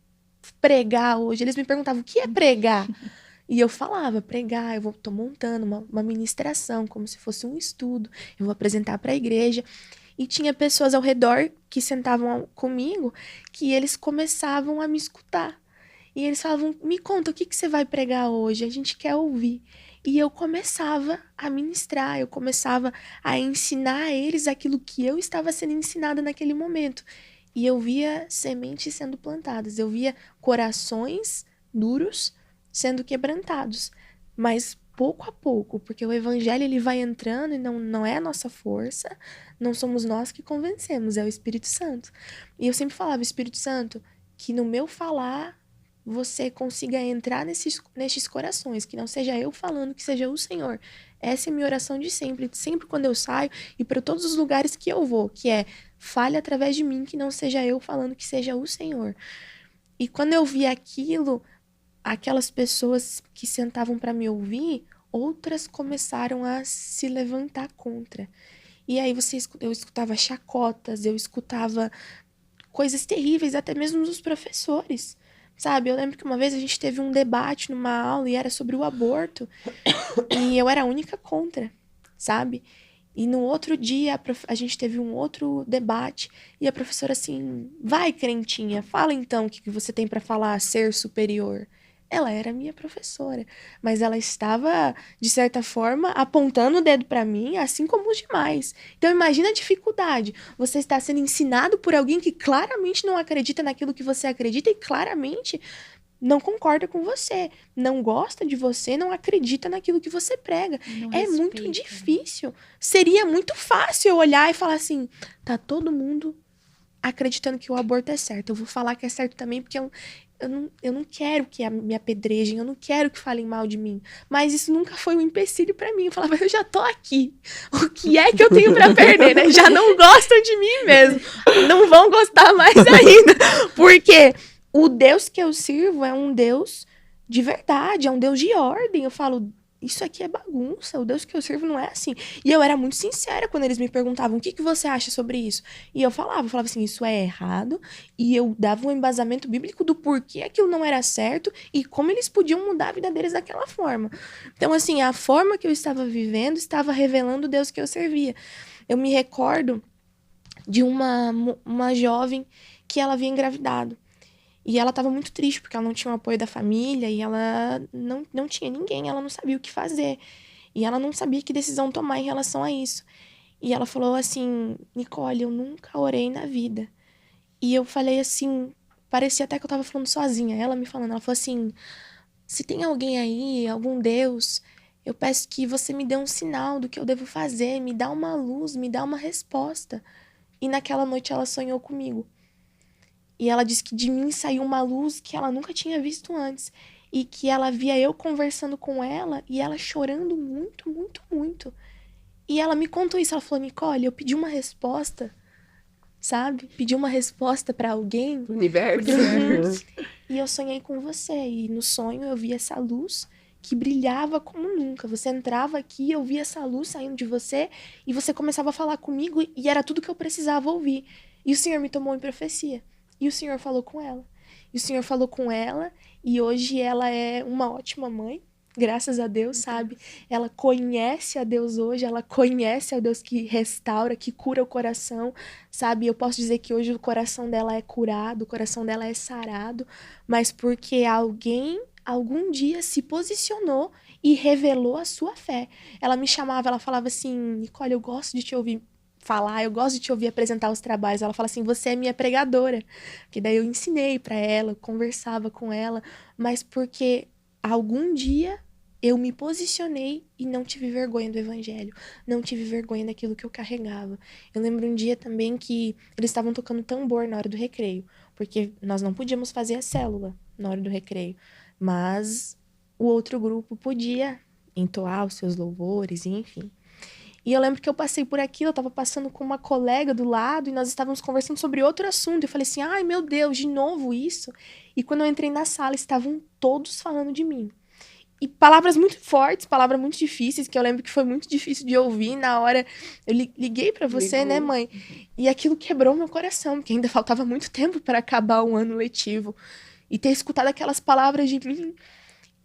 pregar hoje? Eles me perguntavam, o que é pregar? E eu falava, pregar, tô montando uma ministração, como se fosse um estudo, eu vou apresentar para a igreja. E tinha pessoas ao redor que sentavam comigo, que eles começavam a me escutar. E eles falavam, me conta, o que você vai pregar hoje? A gente quer ouvir. E eu começava a ministrar, eu começava a ensinar a eles aquilo que eu estava sendo ensinada naquele momento. E eu via sementes sendo plantadas, eu via corações duros sendo quebrantados. Mas pouco a pouco, porque o evangelho ele vai entrando e não é a nossa força, não somos nós que convencemos, é o Espírito Santo. E eu sempre falava, Espírito Santo, que no meu falar você consiga entrar nesses corações, que não seja eu falando, que seja o Senhor. Essa é a minha oração de sempre quando eu saio e para todos os lugares que eu vou, que é, fale através de mim, que não seja eu falando, que seja o Senhor. E quando eu vi aquilo, aquelas pessoas que sentavam para me ouvir, outras começaram a se levantar contra. E aí eu escutava chacotas, eu escutava coisas terríveis, até mesmo dos professores, sabe? Eu lembro que uma vez a gente teve um debate numa aula e era sobre o aborto, e eu era a única contra, sabe? E no outro dia a gente teve um outro debate e a professora assim, vai, crentinha, fala então o que você tem para falar, ser superior. Ela era minha professora, mas ela estava, de certa forma, apontando o dedo para mim, assim como os demais. Então imagina a dificuldade. Você está sendo ensinado por alguém que claramente não acredita naquilo que você acredita e claramente não concorda com você, não gosta de você, não acredita naquilo que você prega. Não É muito respeita. difícil. Seria muito fácil eu olhar e falar assim, tá todo mundo acreditando que o aborto é certo. Eu vou falar que é certo também, porque eu não quero que me apedrejem, eu não quero que falem mal de mim. Mas isso nunca foi um empecilho pra mim. Eu falava, eu já tô aqui. O que é que eu tenho pra perder, né? Já não gostam de mim mesmo. Não vão gostar mais ainda. Porque o Deus que eu sirvo é um Deus de verdade, é um Deus de ordem. Eu falo, isso aqui é bagunça, o Deus que eu sirvo não é assim. E eu era muito sincera quando eles me perguntavam, o que você acha sobre isso? E eu falava assim, isso é errado, e eu dava um embasamento bíblico do porquê aquilo não era certo e como eles podiam mudar a vida deles daquela forma. Então, assim, a forma que eu estava vivendo estava revelando o Deus que eu servia. Eu me recordo de uma jovem que ela havia engravidado. E ela estava muito triste, porque ela não tinha o apoio da família e ela não tinha ninguém, ela não sabia o que fazer. E ela não sabia que decisão tomar em relação a isso. E ela falou assim, Nicole, eu nunca orei na vida. E eu falei assim, parecia até que eu estava falando sozinha, ela me falando, ela falou assim, se tem alguém aí, algum Deus, eu peço que você me dê um sinal do que eu devo fazer, me dá uma luz, me dá uma resposta. E naquela noite ela sonhou comigo. E ela disse que de mim saiu uma luz que ela nunca tinha visto antes. E que ela via eu conversando com ela e ela chorando muito, muito, muito. E ela me contou isso. Ela falou, Nicole, eu pedi uma resposta, sabe? Pedi uma resposta pra alguém. Universo. E eu sonhei com você. E no sonho eu vi essa luz que brilhava como nunca. Você entrava aqui, eu via essa luz saindo de você e você começava a falar comigo e era tudo que eu precisava ouvir. E o Senhor me tomou em profecia. E o Senhor falou com ela. E o Senhor falou com ela. E hoje ela é uma ótima mãe. Graças a Deus, sabe? Ela conhece a Deus hoje. Ela conhece a Deus que restaura, que cura o coração, sabe? Eu posso dizer que hoje o coração dela é curado, o coração dela é sarado. Mas porque alguém, algum dia, se posicionou e revelou a sua fé. Ela me chamava, ela falava assim, Nicole, eu gosto de te ouvir falar, eu gosto de te ouvir apresentar os trabalhos. Ela fala assim, você é minha pregadora. Que daí eu ensinei pra ela, conversava com ela, mas porque algum dia eu me posicionei e não tive vergonha do evangelho, não tive vergonha daquilo que eu carregava. Eu lembro um dia também que eles estavam tocando tambor na hora do recreio, porque nós não podíamos fazer a célula na hora do recreio, mas o outro grupo podia entoar os seus louvores, enfim. E eu lembro que eu passei por aquilo, eu tava passando com uma colega do lado e nós estávamos conversando sobre outro assunto. Eu falei assim, ai meu Deus, de novo isso? E quando eu entrei na sala, estavam todos falando de mim. E palavras muito fortes, palavras muito difíceis, que eu lembro que foi muito difícil de ouvir na hora. Eu liguei pra você, né, mãe? E aquilo quebrou meu coração, porque ainda faltava muito tempo para acabar o ano letivo. E ter escutado aquelas palavras de mim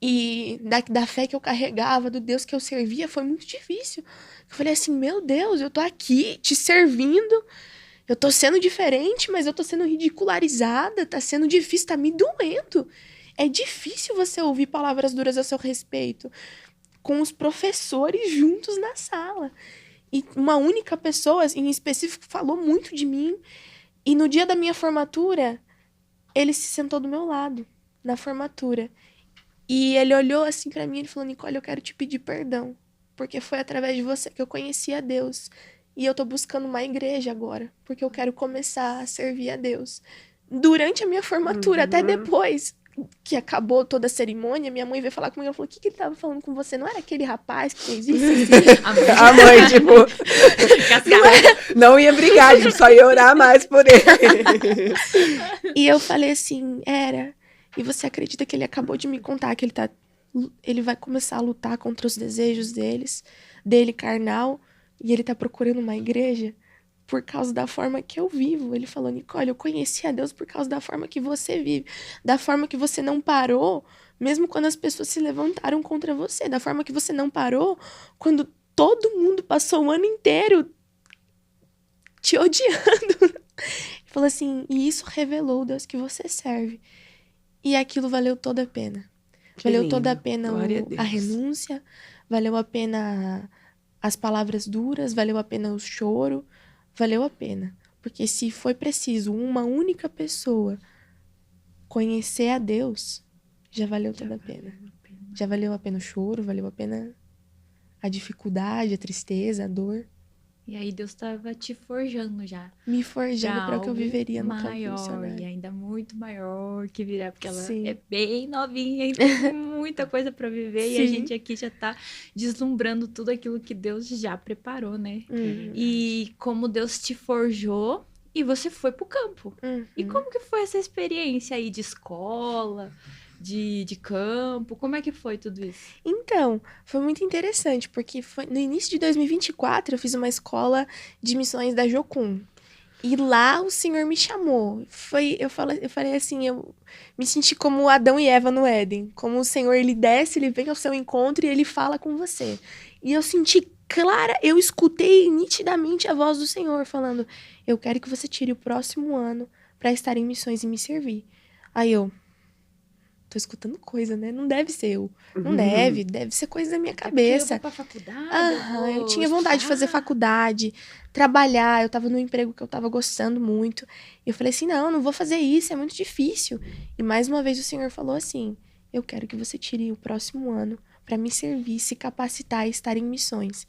e da fé que eu carregava, do Deus que eu servia, foi muito difícil. Eu falei assim, meu Deus, eu tô aqui te servindo, eu tô sendo diferente, mas eu tô sendo ridicularizada, tá sendo difícil, tá me doendo. É difícil você ouvir palavras duras a seu respeito, com os professores juntos na sala. E uma única pessoa, em específico, falou muito de mim. E no dia da minha formatura, ele se sentou do meu lado, na formatura. E ele olhou assim pra mim e falou, Nicole, eu quero te pedir perdão, porque foi através de você que eu conheci a Deus. E eu tô buscando uma igreja agora, porque eu quero começar a servir a Deus. Durante a minha formatura, até depois que acabou toda a cerimônia, minha mãe veio falar comigo, ela falou, o que ele tava falando com você? Não era aquele rapaz que fez isso? A mãe, tipo, não ia brigar, a gente só ia orar mais por ele. E eu falei assim, era. E você acredita que ele acabou de me contar que ele vai começar a lutar contra os desejos dele carnal, E ele tá procurando uma igreja por causa da forma que eu vivo. Ele falou, Nicole, eu conheci a Deus por causa da forma que você vive. Da forma que você não parou, mesmo quando as pessoas se levantaram contra você. Da forma que você não parou, quando todo mundo passou o ano inteiro te odiando. Ele falou assim, e isso revelou o Deus que você serve. E aquilo valeu toda a pena. Valeu toda a pena a renúncia, valeu a pena as palavras duras, valeu a pena o choro, valeu a pena. Porque se foi preciso uma única pessoa conhecer a Deus, já valeu toda a pena. Já valeu a pena o choro, valeu a pena a dificuldade, a tristeza, a dor. E aí Deus estava te forjando já. Me forjando para o que eu viveria no campo maior, missionário. e ainda muito maior que virá, porque ela Sim. é bem novinha e tem muita coisa para viver. Sim. E a gente aqui já tá deslumbrando tudo aquilo que Deus já preparou, né? E como Deus te forjou e você foi pro campo. E como que foi essa experiência aí de escola, de campo? Como é que foi tudo isso? Então, foi muito interessante, porque foi no início de 2024 eu fiz uma escola de missões da Jocum. E lá o Senhor me chamou. Eu falei assim, eu me senti como Adão e Eva no Éden. Como o Senhor, ele desce, ele vem ao seu encontro e ele fala com você. E eu senti eu escutei nitidamente a voz do Senhor falando, eu quero que você tire o próximo ano para estar em missões e me servir. Aí eu, tô escutando coisa, né? Não deve ser eu. Não deve ser coisa da minha cabeça. Eu vou pra faculdade, eu tinha vontade de fazer faculdade, trabalhar, eu tava num emprego que eu tava gostando muito. E eu falei assim, não vou fazer isso, é muito difícil. E mais uma vez o Senhor falou assim, eu quero que você tire o próximo ano para me servir, se capacitar e estar em missões.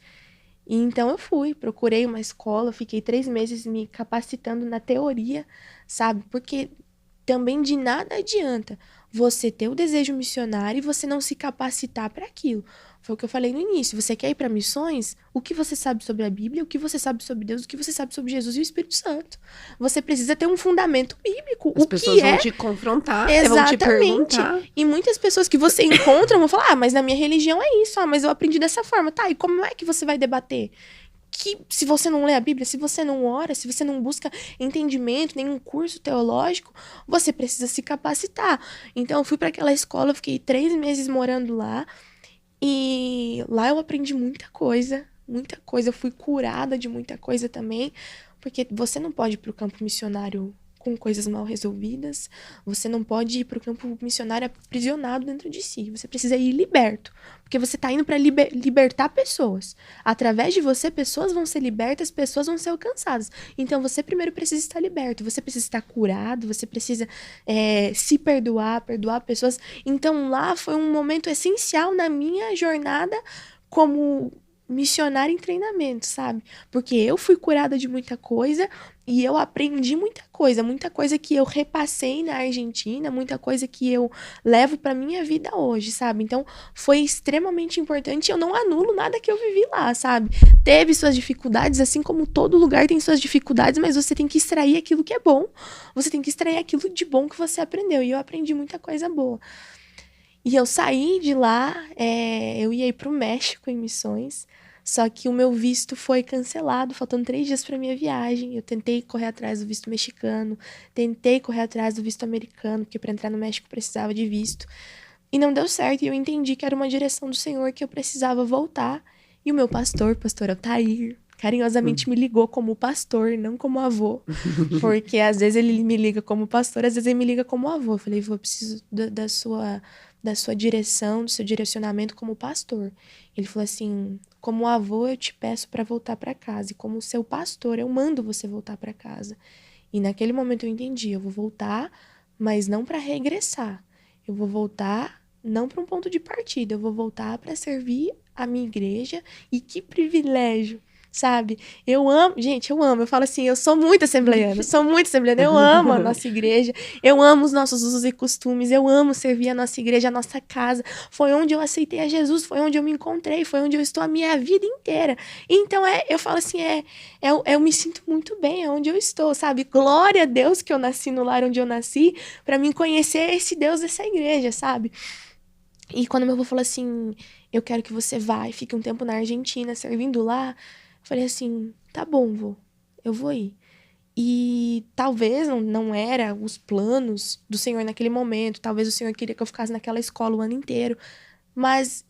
E então eu procurei uma escola, fiquei 3 meses me capacitando na teoria, sabe? Porque também de nada adianta você ter o desejo missionário e você não se capacitar para aquilo. Foi o que eu falei no início. Você quer ir para missões? O que você sabe sobre a Bíblia? O que você sabe sobre Deus? O que você sabe sobre Jesus e o Espírito Santo? Você precisa ter um fundamento bíblico. As pessoas vão te confrontar, vão te perguntar. E muitas pessoas que você encontra vão falar, mas na minha religião é isso, mas eu aprendi dessa forma. Tá, e como é que você vai debater? Que se você não lê a Bíblia, se você não ora, se você não busca entendimento, nenhum curso teológico, você precisa se capacitar. Então, eu fui para aquela escola, eu fiquei 3 meses morando lá, e lá eu aprendi muita coisa. Eu fui curada de muita coisa também, porque você não pode ir para o campo missionário com coisas mal resolvidas, você não pode ir para o campo missionário aprisionado dentro de si, você precisa ir liberto, porque você está indo para libertar pessoas. Através de você, pessoas vão ser libertas, pessoas vão ser alcançadas. Então, você primeiro precisa estar liberto, você precisa estar curado, você precisa se perdoar pessoas. Então, lá foi um momento essencial na minha jornada como missionária em treinamento, sabe? Porque eu fui curada de muita coisa e eu aprendi muita coisa que eu repassei na Argentina, muita coisa que eu levo pra minha vida hoje, sabe? Então, foi extremamente importante e eu não anulo nada que eu vivi lá, sabe? Teve suas dificuldades, assim como todo lugar tem suas dificuldades, mas você tem que extrair aquilo que é bom, você tem que extrair aquilo de bom que você aprendeu, e eu aprendi muita coisa boa. E eu saí de lá, eu ia ir pro México em missões, só que o meu visto foi cancelado, faltando 3 dias para minha viagem. Eu tentei correr atrás do visto mexicano, tentei correr atrás do visto americano, porque para entrar no México precisava de visto. E não deu certo, e eu entendi que era uma direção do Senhor, que eu precisava voltar. E o meu pastor Altair, carinhosamente me ligou como pastor, não como avô. Porque às vezes ele me liga como pastor, às vezes ele me liga como avô. Eu falei, eu preciso da sua direção, do seu direcionamento como pastor. Ele falou assim, como avô eu te peço para voltar para casa, e como seu pastor eu mando você voltar para casa. E naquele momento eu entendi, eu vou voltar, mas não para regressar. Eu vou voltar não para um ponto de partida, eu vou voltar para servir a minha igreja, e que privilégio, sabe? Eu amo, eu falo assim, eu sou muito assembleiana, eu amo a nossa igreja, eu amo os nossos usos e costumes, eu amo servir a nossa igreja, a nossa casa, foi onde eu aceitei a Jesus, foi onde eu me encontrei, foi onde eu estou a minha vida inteira. Então, eu falo assim, eu me sinto muito bem, é onde eu estou, sabe? Glória a Deus que eu nasci no lar onde eu nasci, para mim conhecer esse Deus dessa igreja, sabe? E quando meu avô falou assim, eu quero que você vá e fique um tempo na Argentina servindo lá, Falei assim, tá bom, eu vou ir. E talvez não era os planos do Senhor naquele momento, talvez o Senhor queria que eu ficasse naquela escola o ano inteiro, mas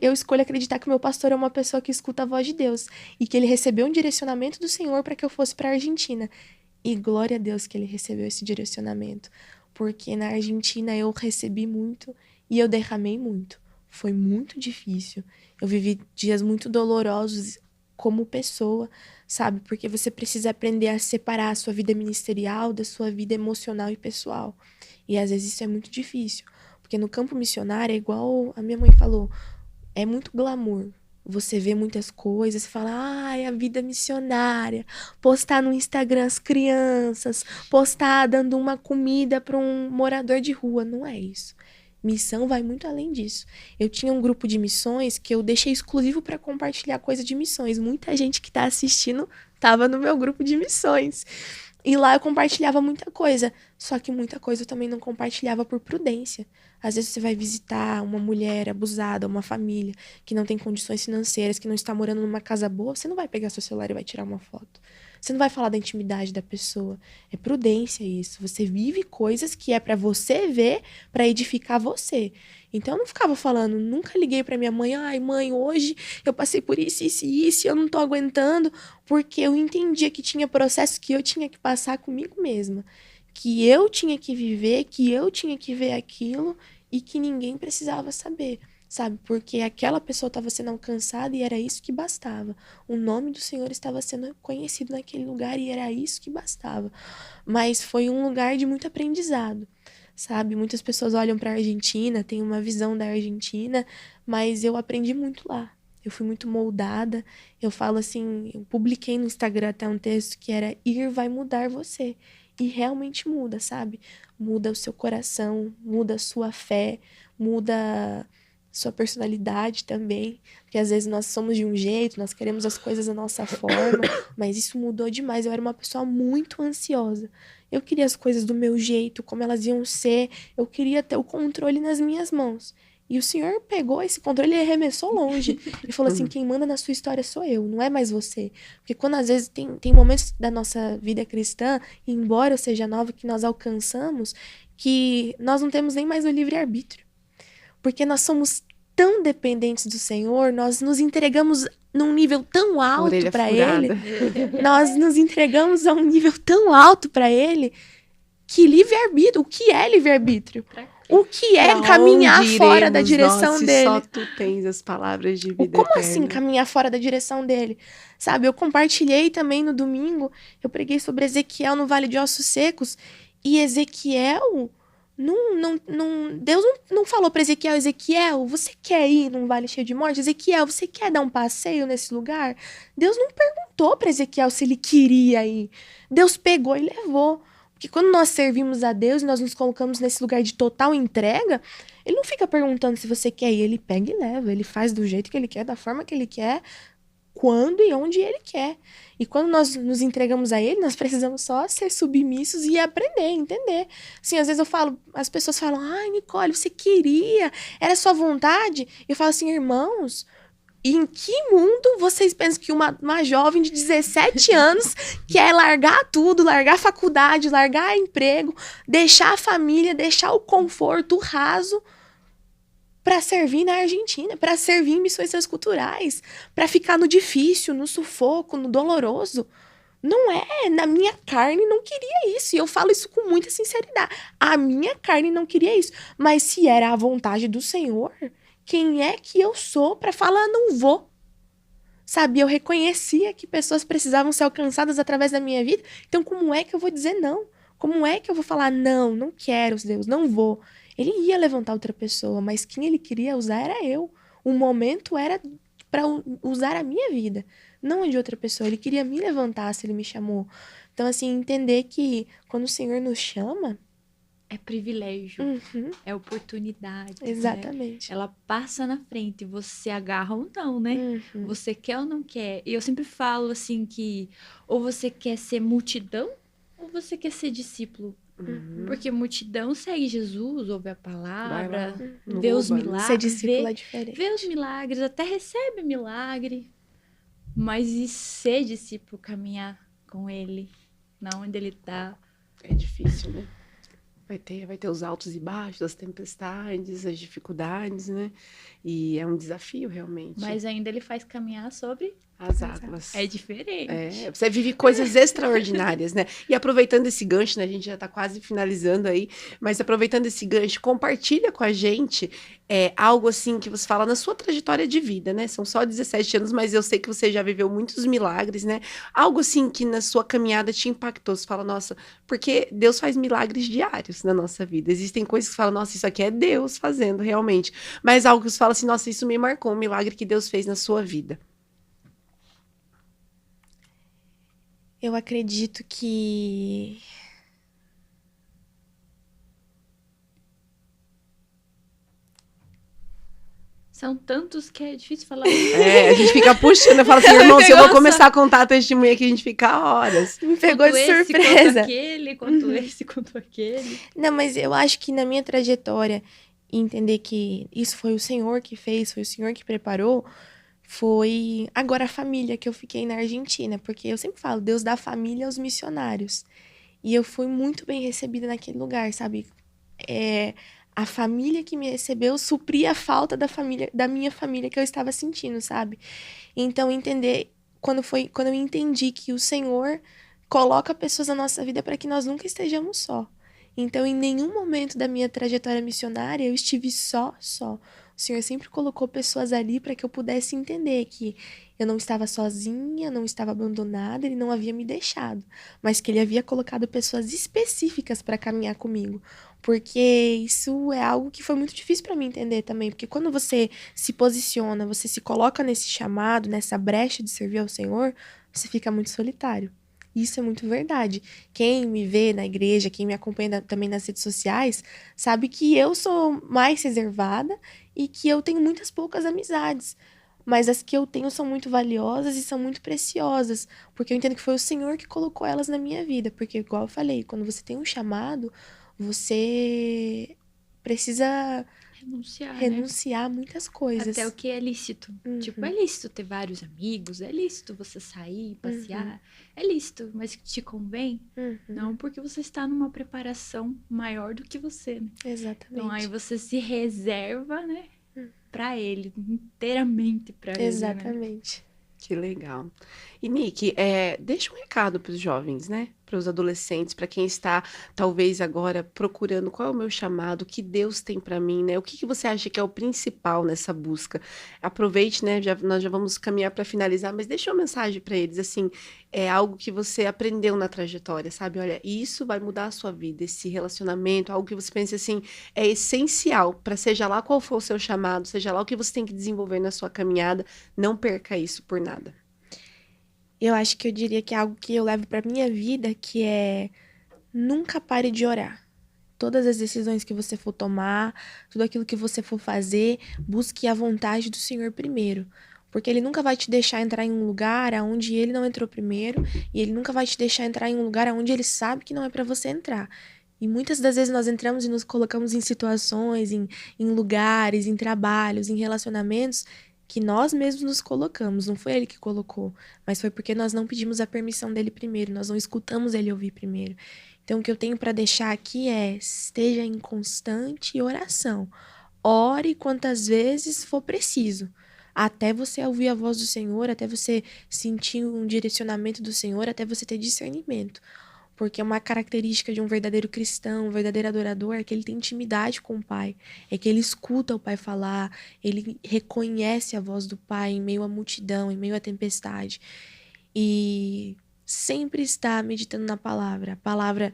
eu escolho acreditar que o meu pastor é uma pessoa que escuta a voz de Deus e que ele recebeu um direcionamento do Senhor para que eu fosse para a Argentina. E glória a Deus que ele recebeu esse direcionamento, porque na Argentina eu recebi muito e eu derramei muito. Foi muito difícil. Eu vivi dias muito dolorosos como pessoa, sabe? Porque você precisa aprender a separar a sua vida ministerial da sua vida emocional e pessoal. E às vezes isso é muito difícil. Porque no campo missionário é igual a minha mãe falou, é muito glamour. Você vê muitas coisas e fala, ai, a vida missionária. Postar no Instagram as crianças, postar dando uma comida para um morador de rua. Não é isso. Missão vai muito além disso. Eu tinha um grupo de missões que eu deixei exclusivo para compartilhar coisa de missões. Muita gente que está assistindo estava no meu grupo de missões. E lá eu compartilhava muita coisa. Só que muita coisa eu também não compartilhava por prudência. Às vezes você vai visitar uma mulher abusada, uma família que não tem condições financeiras, que não está morando numa casa boa, você não vai pegar seu celular e vai tirar uma foto. Você não vai falar da intimidade da pessoa. É prudência isso. Você vive coisas que é pra você ver, pra edificar você. Então eu não ficava falando, nunca liguei pra minha mãe, ai mãe, hoje eu passei por isso, isso e isso, e eu não tô aguentando, porque eu entendia que tinha processos que eu tinha que passar comigo mesma. Que eu tinha que viver, que eu tinha que ver aquilo e que ninguém precisava saber. Sabe, porque aquela pessoa estava sendo alcançada e era isso que bastava. O nome do Senhor estava sendo conhecido naquele lugar e era isso que bastava. Mas foi um lugar de muito aprendizado, sabe? Muitas pessoas olham para a Argentina, têm uma visão da Argentina, mas eu aprendi muito lá. Eu fui muito moldada. Eu falo assim, eu publiquei no Instagram até um texto que era Ir vai mudar você. E realmente muda, sabe? Muda o seu coração, muda a sua fé, muda sua personalidade também, porque às vezes nós somos de um jeito, nós queremos as coisas da nossa forma, mas isso mudou demais. Eu era uma pessoa muito ansiosa. Eu queria as coisas do meu jeito, como elas iam ser, eu queria ter o controle nas minhas mãos. E o Senhor pegou esse controle e arremessou longe. E falou assim, quem manda na sua história sou eu, não é mais você. Porque quando às vezes tem momentos da nossa vida cristã, embora eu seja nova, que nós alcançamos, que nós não temos nem mais o livre-arbítrio. Porque nós somos tão dependentes do Senhor, nós nos entregamos num nível tão alto para Ele, nós nos entregamos a um nível tão alto para Ele, que livre-arbítrio, o que é livre-arbítrio? O que é caminhar fora da direção dele? Só tu tens as palavras de vida Como eterna. assim caminhar fora da direção dele? Sabe, eu compartilhei também no domingo, eu preguei sobre Ezequiel no Vale de Ossos Secos, e Ezequiel... Deus não falou para Ezequiel, você quer ir num vale cheio de morte? Ezequiel, você quer dar um passeio nesse lugar? Deus não perguntou para Ezequiel se ele queria ir. Deus pegou e levou. Porque quando nós servimos a Deus e nós nos colocamos nesse lugar de total entrega, ele não fica perguntando se você quer ir, ele pega e leva, ele faz do jeito que ele quer, da forma que ele quer, quando e onde ele quer. E quando nós nos entregamos a ele, nós precisamos só ser submissos e aprender, entender. Assim, às vezes as pessoas falam, ai, Nicole, você queria, era sua vontade? Eu falo assim, irmãos, em que mundo vocês pensam que uma jovem de 17 anos quer largar tudo, largar a faculdade, largar emprego, deixar a família, deixar o conforto, o raso, para servir na Argentina, para servir em missões transculturais, para ficar no difícil, no sufoco, no doloroso? Não é, na minha carne não queria isso, e eu falo isso com muita sinceridade. A minha carne não queria isso, mas se era a vontade do Senhor, quem é que eu sou para falar não vou? Sabe, eu reconhecia que pessoas precisavam ser alcançadas através da minha vida, então como é que eu vou dizer não? Como é que eu vou falar não quero, Deus, não vou? Ele ia levantar outra pessoa, mas quem ele queria usar era eu. O momento era para usar a minha vida, não a de outra pessoa. Ele queria me levantar se ele me chamou. Então, assim, entender que quando o Senhor nos chama... É privilégio, é oportunidade. Exatamente. Né? Ela passa na frente, você agarra ou não, né? Você quer ou não quer. E eu sempre falo, assim, que ou você quer ser multidão ou você quer ser discípulo. Porque multidão segue Jesus, ouve a palavra, vê os milagres. Ser discípulo é diferente. Vê os milagres, até recebe milagre. Mas e ser discípulo, caminhar com ele, na onde ele tá? É difícil, né? Vai ter os altos e baixos, as tempestades, as dificuldades, né? E é um desafio, realmente. Mas ainda ele faz caminhar sobre... As águas. É diferente. Você vive coisas extraordinárias, né? E aproveitando esse gancho, né? A gente já tá quase finalizando aí, mas aproveitando esse gancho, compartilha com a gente algo assim que você fala na sua trajetória de vida, né? São só 17 anos, mas eu sei que você já viveu muitos milagres, né? Algo assim que na sua caminhada te impactou. Você fala, nossa, porque Deus faz milagres diários na nossa vida. Existem coisas que você fala, nossa, isso aqui é Deus fazendo, realmente. Mas algo que você fala assim, nossa, isso me marcou, um milagre que Deus fez na sua vida. Eu acredito que São tantos que é difícil falar. A gente fica puxando, eu falo assim, irmão, se eu vou começar a contar testemunha aqui, a gente fica horas. me pegou de Quanto surpresa. Quanto esse, quanto aquele. Não, mas eu acho que na minha trajetória, entender que isso foi o Senhor que fez, foi o Senhor que preparou, foi agora a família que eu fiquei na Argentina, porque eu sempre falo, Deus dá família aos missionários. E eu fui muito bem recebida naquele lugar, sabe? A família que me recebeu supria a falta da minha família que eu estava sentindo, sabe? Então, quando eu entendi que o Senhor coloca pessoas na nossa vida para que nós nunca estejamos só. Então, em nenhum momento da minha trajetória missionária eu estive só. O Senhor sempre colocou pessoas ali para que eu pudesse entender que eu não estava sozinha, não estava abandonada, Ele não havia me deixado, mas que Ele havia colocado pessoas específicas para caminhar comigo. Porque isso é algo que foi muito difícil para mim entender também, porque quando você se posiciona, você se coloca nesse chamado, nessa brecha de servir ao Senhor, você fica muito solitário. Isso é muito verdade. Quem me vê na igreja, quem me acompanha também nas redes sociais, sabe que eu sou mais reservada e que eu tenho muitas poucas amizades. Mas as que eu tenho são muito valiosas e são muito preciosas, porque eu entendo que foi o Senhor que colocou elas na minha vida. Porque, igual eu falei, quando você tem um chamado, você precisa renunciar a muitas coisas. Até o que é lícito. Tipo, é lícito ter vários amigos, é lícito você sair, passear, é lícito, mas te convém? Não, porque você está numa preparação maior do que você, né? Exatamente. Então aí você se reserva, né, pra ele, inteiramente pra ele, né? Exatamente. Que legal. E, Nick, deixa um recado para os jovens, né? Para os adolescentes, para quem está, talvez, agora procurando qual é o meu chamado, o que Deus tem para mim, né? O que você acha que é o principal nessa busca? Aproveite, né? Nós já vamos caminhar para finalizar, mas deixa uma mensagem para eles, assim, é algo que você aprendeu na trajetória, sabe? Olha, isso vai mudar a sua vida, esse relacionamento, algo que você pensa, assim, é essencial para seja lá qual for o seu chamado, seja lá o que você tem que desenvolver na sua caminhada, não perca isso por nada. Eu acho que eu diria que é algo que eu levo pra minha vida, que é nunca pare de orar. Todas as decisões que você for tomar, tudo aquilo que você for fazer, busque a vontade do Senhor primeiro. Porque Ele nunca vai te deixar entrar em um lugar onde Ele não entrou primeiro, e Ele nunca vai te deixar entrar em um lugar onde Ele sabe que não é pra você entrar. E muitas das vezes nós entramos e nos colocamos em situações, em lugares, em trabalhos, em relacionamentos que nós mesmos nos colocamos. Não foi Ele que colocou, mas foi porque nós não pedimos a permissão dele primeiro, nós não escutamos Ele ouvir primeiro. Então, o que eu tenho para deixar aqui é: esteja em constante oração. Ore quantas vezes for preciso, até você ouvir a voz do Senhor, até você sentir um direcionamento do Senhor, até você ter discernimento. Porque uma característica de um verdadeiro cristão, um verdadeiro adorador, é que ele tem intimidade com o Pai. É que ele escuta o Pai falar, ele reconhece a voz do Pai em meio à multidão, em meio à tempestade. E sempre está meditando na palavra. A palavra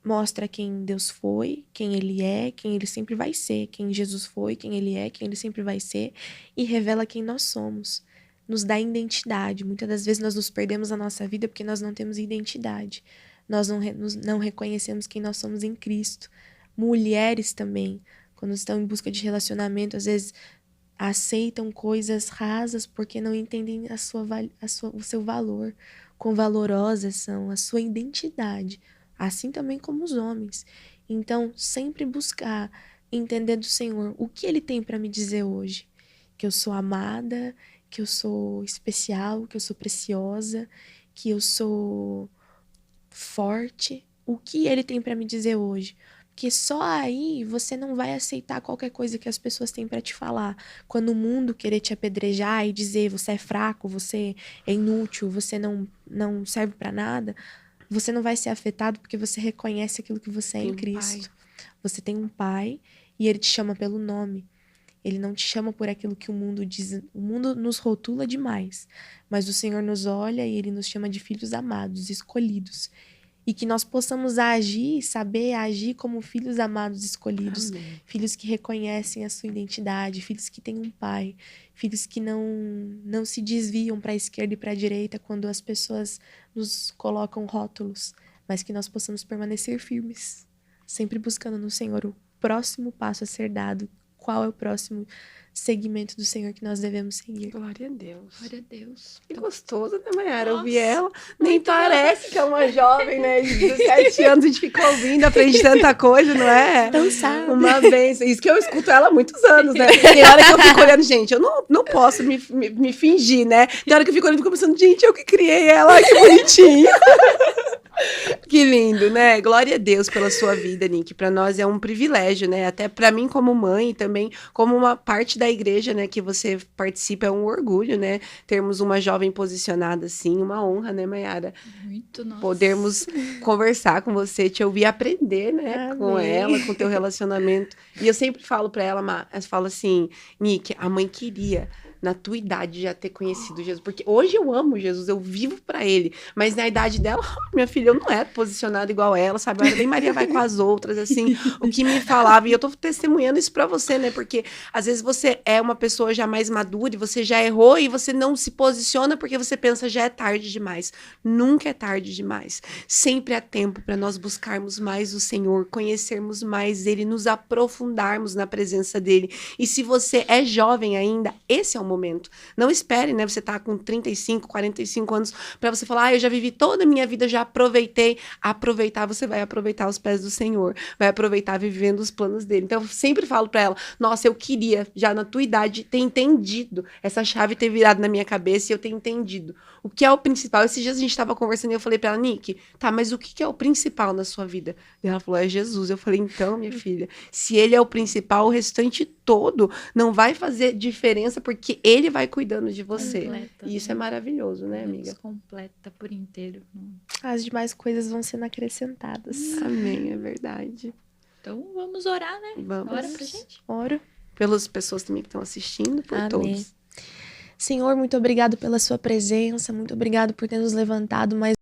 mostra quem Deus foi, quem Ele é, quem Ele sempre vai ser. Quem Jesus foi, quem Ele é, quem Ele sempre vai ser. E revela quem nós somos. Nos dá identidade. Muitas das vezes nós nos perdemos na nossa vida porque nós não temos identidade. Nós não reconhecemos quem nós somos em Cristo. Mulheres também, quando estão em busca de relacionamento, às vezes aceitam coisas rasas porque não entendem o seu valor, quão valorosas são, a sua identidade, assim também como os homens. Então, sempre buscar entender do Senhor o que Ele tem para me dizer hoje, que eu sou amada, que eu sou especial, que eu sou preciosa, que eu sou forte. O que ele tem pra me dizer hoje? Porque só aí você não vai aceitar qualquer coisa que as pessoas têm pra te falar. Quando o mundo querer te apedrejar e dizer você é fraco, você é inútil, você não serve pra nada, você não vai ser afetado porque você reconhece aquilo que você é em Cristo. Você tem um pai e ele te chama pelo nome. Ele não te chama por aquilo que o mundo diz. O mundo nos rotula demais. Mas o Senhor nos olha e ele nos chama de filhos amados, escolhidos. E que nós possamos agir, saber agir como filhos amados, escolhidos. Amém. Filhos que reconhecem a sua identidade, filhos que têm um pai, filhos que não se desviam para a esquerda e para a direita quando as pessoas nos colocam rótulos, mas que nós possamos permanecer firmes, sempre buscando no Senhor o próximo passo a ser dado. Qual é o próximo segmento do Senhor que nós devemos seguir? Glória a Deus. Glória a Deus. Que gostoso, né, Mayara? Nossa, Ouvir ela. Nem muito parece que é uma jovem, né? De 17 anos, a gente fica ouvindo, aprende tanta coisa, não é? Então, sabe? Uma bênção. Isso que eu escuto ela há muitos anos, né? Tem hora que eu fico olhando, gente, eu não posso me fingir, né? Tem hora que eu fico olhando e fico pensando, gente, eu que criei ela, que bonitinho. Que lindo, né? Glória a Deus pela sua vida, Nick. Para nós é um privilégio, né? Até para mim como mãe e também como uma parte da igreja, né, que você participa, é um orgulho, né? Termos uma jovem posicionada assim, uma honra, né, Mayara? Muito, nossa. Podermos conversar com você, te ouvir, aprender, né, Amém. com ela, com o teu relacionamento. E eu sempre falo para ela, eu falo assim, Nick, a mãe queria na tua idade já ter conhecido Jesus, porque hoje eu amo Jesus, eu vivo pra ele, mas na idade dela, minha filha, eu não era posicionada igual ela, sabe, eu era bem Maria vai com as outras, assim, o que me falava, e eu tô testemunhando isso pra você, né, porque às vezes você é uma pessoa já mais madura, e você já errou, e você não se posiciona porque você pensa, já é tarde demais. Nunca é tarde demais, sempre há tempo pra nós buscarmos mais o Senhor, conhecermos mais ele, nos aprofundarmos na presença dele, e se você é jovem ainda, esse é o momento. Não espere, né? Você tá com 35, 45 anos para você falar, eu já vivi toda a minha vida, já aproveitei. Aproveitar, você vai aproveitar os pés do Senhor, vai aproveitar vivendo os planos dele. Então, eu sempre falo para ela, nossa, eu queria, já na tua idade, ter entendido, essa chave ter virado na minha cabeça e eu ter entendido o que é o principal. Esses dias a gente tava conversando e eu falei para ela, Nick, tá, mas o que é o principal na sua vida? E ela falou, é Jesus. Eu falei, então, minha filha, se ele é o principal, o restante todo não vai fazer diferença porque ele vai cuidando de você. Completa, E isso né? é maravilhoso, né, amiga? Deus completa por inteiro. As demais coisas vão sendo acrescentadas. Amém, é verdade. Então vamos orar, né? Vamos. Ora pra gente. Oro. Pelas pessoas também que estão assistindo, por Amém. todos. Senhor, muito obrigado pela sua presença, muito obrigado por ter nos levantado mais